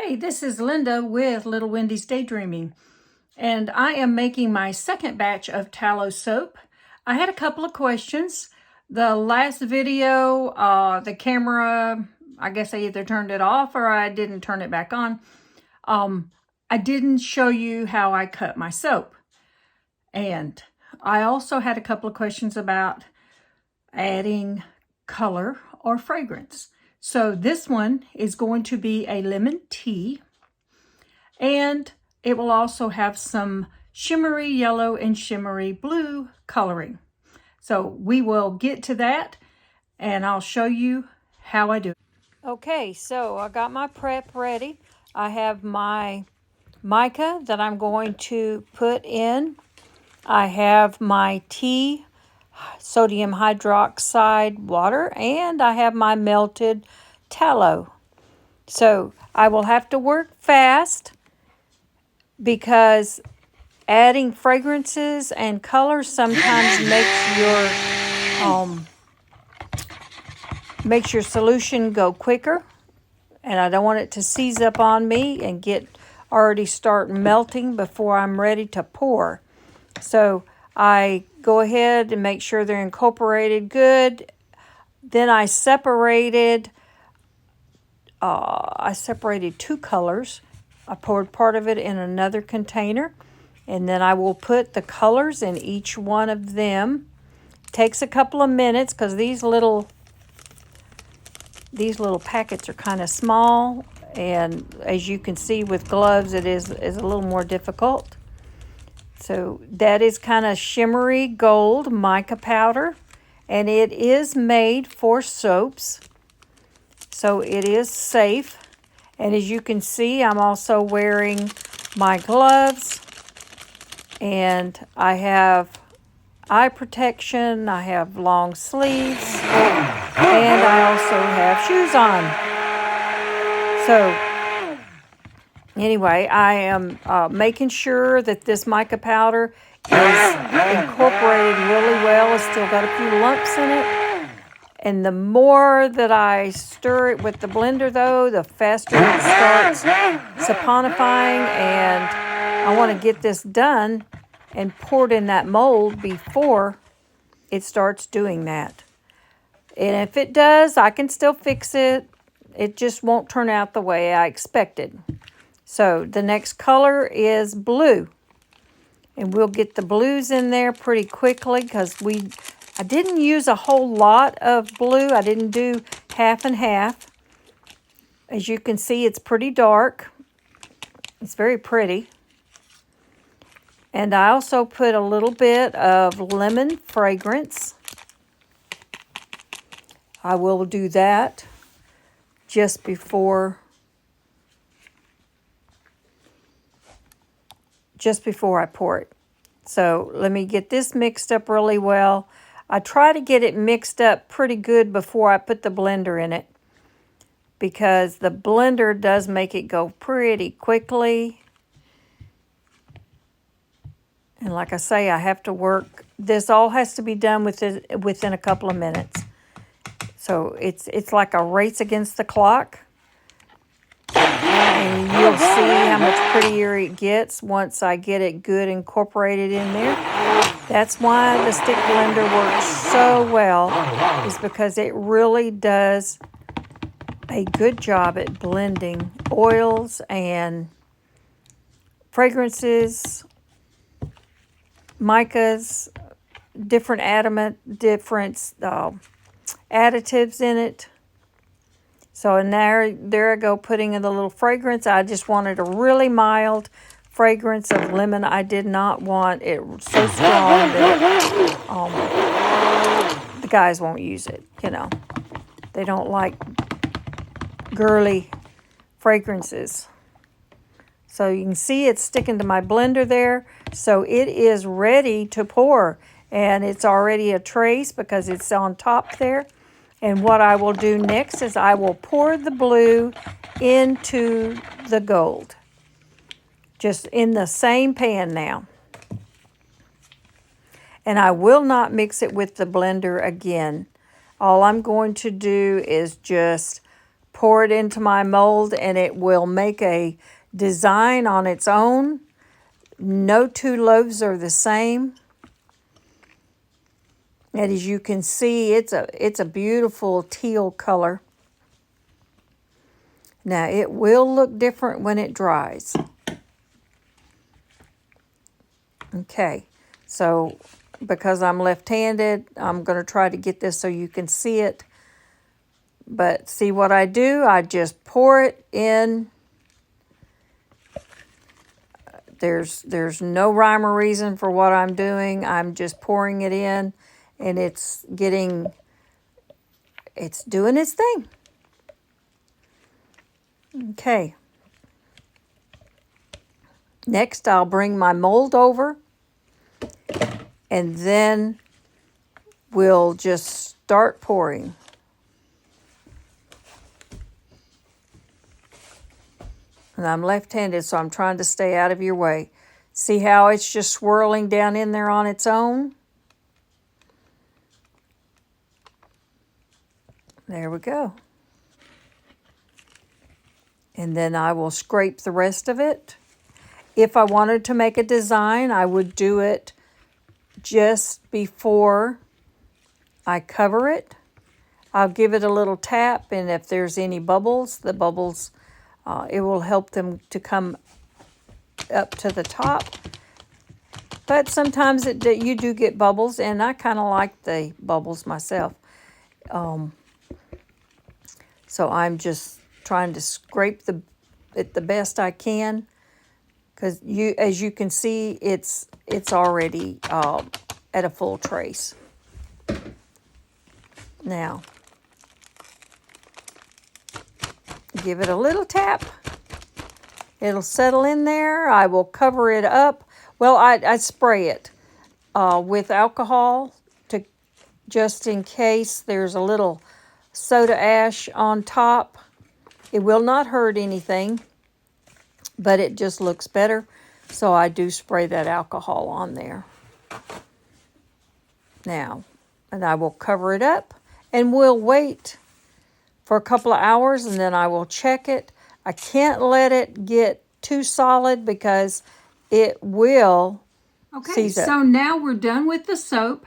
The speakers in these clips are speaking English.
Hey, this is Linda with Little Wendy's Daydreaming, and I am making my second batch of tallow soap. I had a couple of questions. The last video, the camera, I guess I either turned it off or I didn't turn it back on. I didn't show you how I cut my soap. And I also had a couple of questions about adding color or fragrance. So this one is going to be a lemon tea, and it will also have some shimmery yellow and shimmery blue coloring. So we will get to that, and I'll show you how I do it. Okay, so I got my prep ready. I have my mica that I'm going to put in. I have my tea, sodium hydroxide water, and I have my melted tallow. So I will have to work fast because adding fragrances and colors sometimes makes your solution go quicker, and I don't want it to seize up on me and already start melting before I'm ready to pour. So I go ahead and make sure they're incorporated good. Then I separated two colors. I poured part of it in another container, and then I will put the colors in each one of them. It takes a couple of minutes because these little packets are kind of small, and as you can see with gloves, it is a little more difficult. So that is kind of shimmery gold mica powder, and it is made for soaps, so it is safe. And as you can see, I'm also wearing my gloves, and I have eye protection, I have long sleeves, and I also have shoes on. So anyway, I am making sure that this mica powder is incorporated really well. It's still got a few lumps in it. And the more that I stir it with the blender, though, the faster it starts saponifying. And I want to get this done and poured in that mold before it starts doing that. And if it does, I can still fix it. It just won't turn out the way I expected. So the next color is blue. And we'll get the blues in there pretty quickly because I didn't use a whole lot of blue. I didn't do half and half. As you can see, it's pretty dark. It's very pretty. And I also put a little bit of lemon fragrance. I will do that just before I pour it. So let me get this mixed up really well. I try to get it mixed up pretty good before I put the blender in it, because the blender does make it go pretty quickly. And like I say, I have to work. This all has to be done within a couple of minutes. So it's like a race against the clock. And you'll see how much prettier it gets once I get it good incorporated in there. That's why the stick blender works so well, is because it really does a good job at blending oils and fragrances, micas, different additives in it. So and there I go, putting in the little fragrance. I just wanted a really mild fragrance of lemon. I did not want it so strong that the guys won't use it. They don't like girly fragrances. So you can see it's sticking to my blender there. So it is ready to pour, and it's already a trace because it's on top there. And what I will do next is I will pour the blue into the gold, just in the same pan now. And I will not mix it with the blender again. All I'm going to do is just pour it into my mold, and it will make a design on its own. No two loaves are the same. And as you can see, it's a beautiful teal color. Now, it will look different when it dries. Okay, so because I'm left-handed, I'm going to try to get this so you can see it. But see what I do? I just pour it in. There's no rhyme or reason for what I'm doing. I'm just pouring it in, and it's doing its thing. Okay. Next, I'll bring my mold over, and then we'll just start pouring. And I'm left-handed, so I'm trying to stay out of your way. See how it's just swirling down in there on its own? There we go. And then I will scrape the rest of it. If I wanted to make a design, I would do it just before I cover it. I'll give it a little tap, and if there's any bubbles, the bubbles, it will help them to come up to the top. But sometimes you do get bubbles, and I kind of like the bubbles myself. So I'm just trying to scrape it the best I can, because as you can see, it's already at a full trace. Now, give it a little tap. It'll settle in there. I will cover it up. Well, I spray it with alcohol just in case there's a little soda ash on top. It will not hurt anything, but it just looks better. So I do spray that alcohol on there. Now, and I will cover it up, and we'll wait for a couple of hours, and then I will check it. I can't let it get too solid because it will seize it. So now we're done with the soap,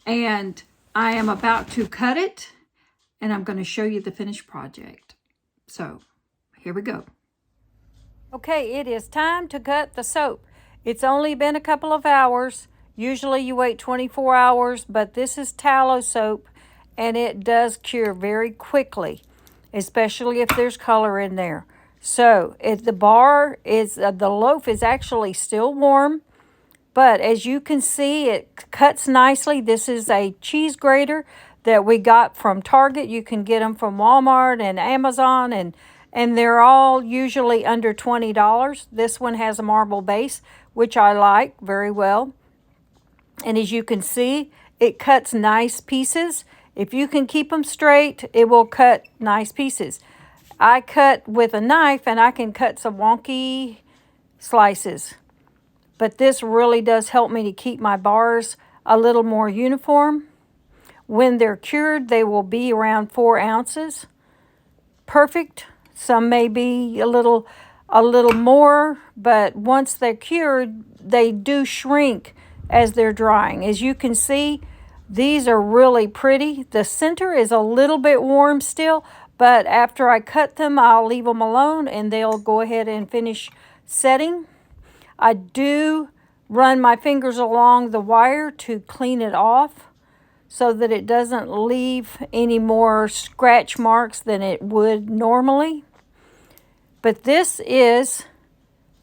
and I am about to cut it, and I'm going to show you the finished project. So here we go. Okay, it is time to cut the soap. It's only been a couple of hours. Usually you wait 24 hours, but this is tallow soap, and it does cure very quickly, especially if there's color in there. So if the loaf is actually still warm, but as you can see, it cuts nicely. This is a cheese grater that we got from Target. You can get them from Walmart and Amazon, and they're all usually under $20. This one has a marble base, which I like very well. And as you can see, it cuts nice pieces. If you can keep them straight, it will cut nice pieces. I cut with a knife, and I can cut some wonky slices. But this really does help me to keep my bars a little more uniform. When they're cured, they will be around 4 ounces. Perfect. Some may be a little more, but once they're cured, they do shrink as they're drying. As you can see, these are really pretty. The center is a little bit warm still, but after I cut them, I'll leave them alone, and they'll go ahead and finish setting. I do run my fingers along the wire to clean it off so that it doesn't leave any more scratch marks than it would normally. But this is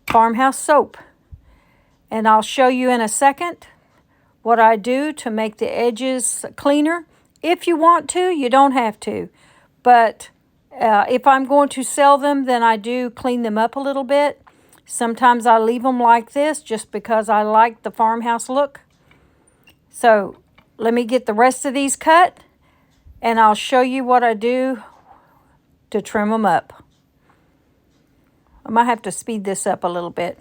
farmhouse soap, and I'll show you in a second what I do to make the edges cleaner. If you want to, you don't have to. But if I'm going to sell them, then I do clean them up a little bit. Sometimes I leave them like this just because I like the farmhouse look. So let me get the rest of these cut, and I'll show you what I do to trim them up. I might have to speed this up a little bit.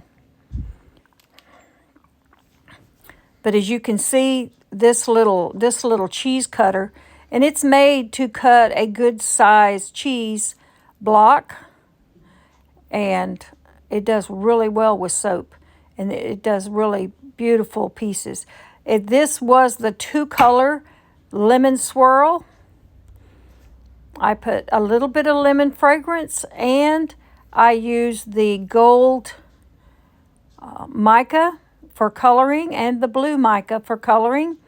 But as you can see, this little cheese cutter, and it's made to cut a good size cheese, block, and it does really well with soap, and it does really beautiful pieces. This was the 2-color lemon swirl. I put a little bit of lemon fragrance, and I used the gold mica for coloring and the blue mica for coloring.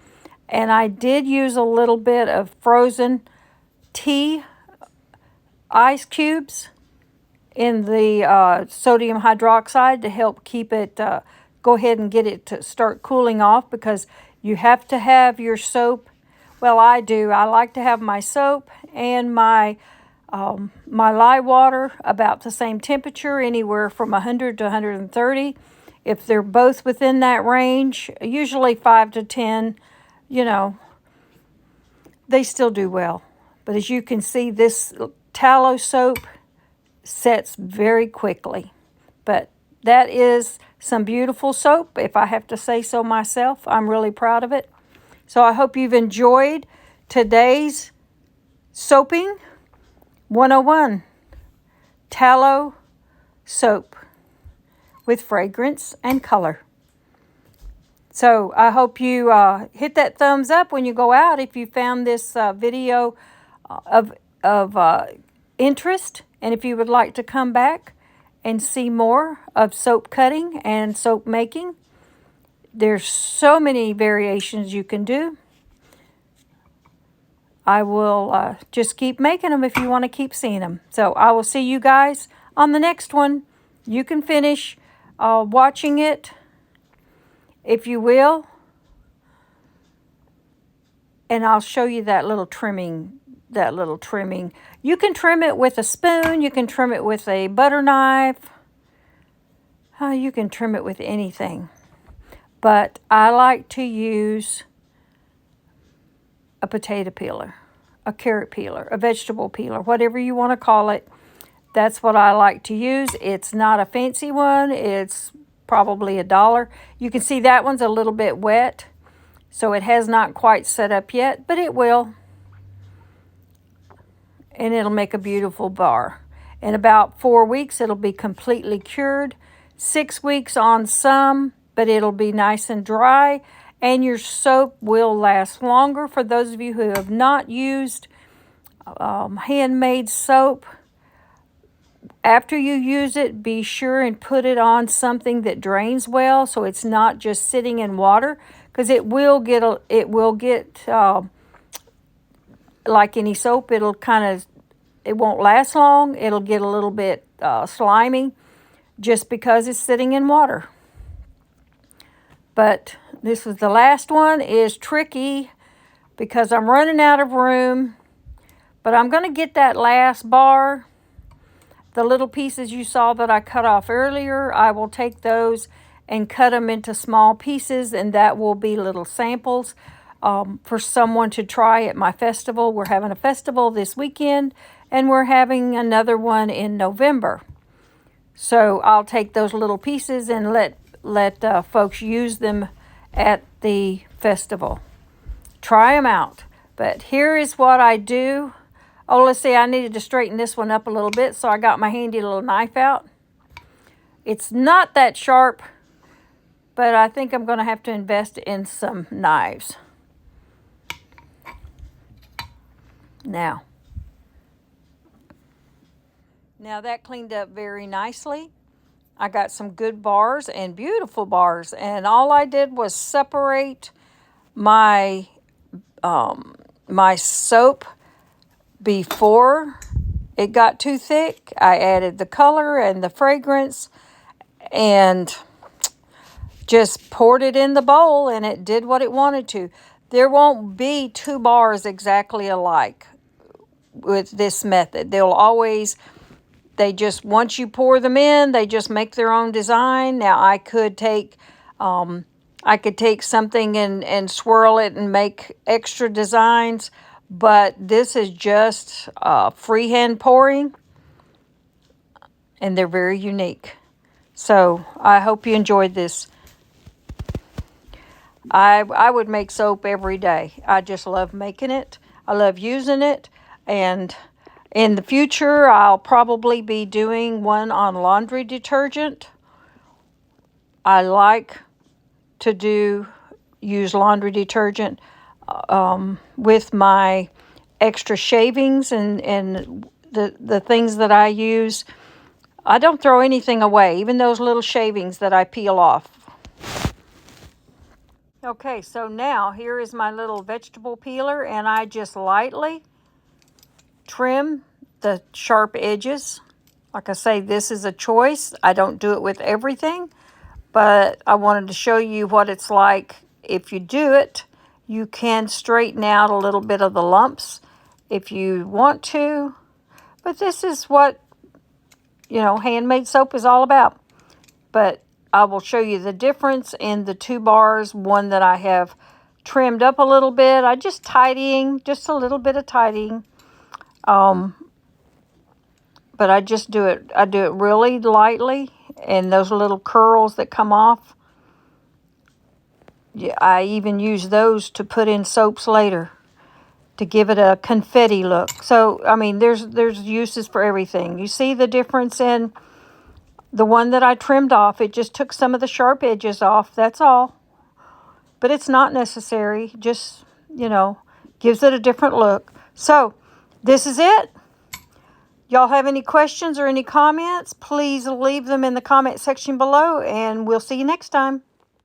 And I did use a little bit of frozen tea ice cubes in the sodium hydroxide to help keep it, go ahead and get it to start cooling off, because you have to have your soap. Well, I do. I like to have my soap and my lye water about the same temperature, anywhere from 100 to 130. If they're both within that range, usually 5 to 10, they still do well. But as you can see, this tallow soap sets very quickly. But that is some beautiful soap, if I have to say so myself. I'm really proud of it. So I hope you've enjoyed today's Soaping 101 Tallow Soap with fragrance and color. So I hope you hit that thumbs up when you go out if you found this video of interest, and if you would like to come back and see more of soap cutting and soap making. There's so many variations you can do. I will just keep making them if you want to keep seeing them. So I will see you guys on the next one. You can finish watching it if you will. And I'll show you that little trimming. You can trim it with a spoon. You can trim it with a butter knife. You can trim it with anything. But I like to use a potato peeler, a carrot peeler, a vegetable peeler, whatever you want to call it. That's what I like to use. It's not a fancy one. It's probably $1. You can see that one's a little bit wet, so it has not quite set up yet, but it will. And it'll make a beautiful bar. In about 4 weeks, it'll be completely cured. 6 weeks on some, but it'll be nice and dry, and your soap will last longer. For those of you who have not used handmade soap, after you use it, be sure and put it on something that drains well, so it's not just sitting in water, because it will get like any soap, it won't last long. It'll get a little bit slimy just because it's sitting in water. But this is the last one. Is tricky because I'm running out of room, but I'm going to get that last bar. The little pieces you saw that I cut off earlier, I will take those and cut them into small pieces, and that will be little samples for someone to try at my festival. We're having a festival this weekend, and we're having another one in November. So I'll take those little pieces and let folks use them at the festival. Try them out. But here is what I do. Oh, let's see, I needed to straighten this one up a little bit, so I got my handy little knife out. It's not that sharp, but I think I'm going to have to invest in some knives. Now that cleaned up very nicely. I got some good bars and beautiful bars, and all I did was separate my my soap before it got too thick. I added the color and the fragrance and just poured it in the bowl, and it did what it wanted to. There won't be 2 bars exactly alike with this method. Once you pour them in, they just make their own design. Now I could take something and swirl it and make extra designs, but this is just freehand pouring, and they're very unique. So I hope you enjoyed this. I would make soap every day. I just love making it. I love using it, and In the future, I'll probably be doing one on laundry detergent. I like to use laundry detergent with my extra shavings and the things that I use. I don't throw anything away, even those little shavings that I peel off. Okay, so now here is my little vegetable peeler, and I just lightly trim the sharp edges. Like I say, this is a choice. I don't do it with everything, but I wanted to show you what it's like. If you do it, you can straighten out a little bit of the lumps if you want to. But this is what, handmade soap is all about. But I will show you the difference in the two bars. One that I have trimmed up a little bit. I just tidying, just a little bit of tidying. But I just do it really lightly, and those little curls that come off, yeah, I even use those to put in soaps later to give it a confetti look. So, I mean, there's uses for everything. You see the difference in the one that I trimmed off? It just took some of the sharp edges off, that's all. But it's not necessary, just, gives it a different look. So, this is it. Y'all have any questions or any comments? Please leave them in the comment section below, and we'll see you next time.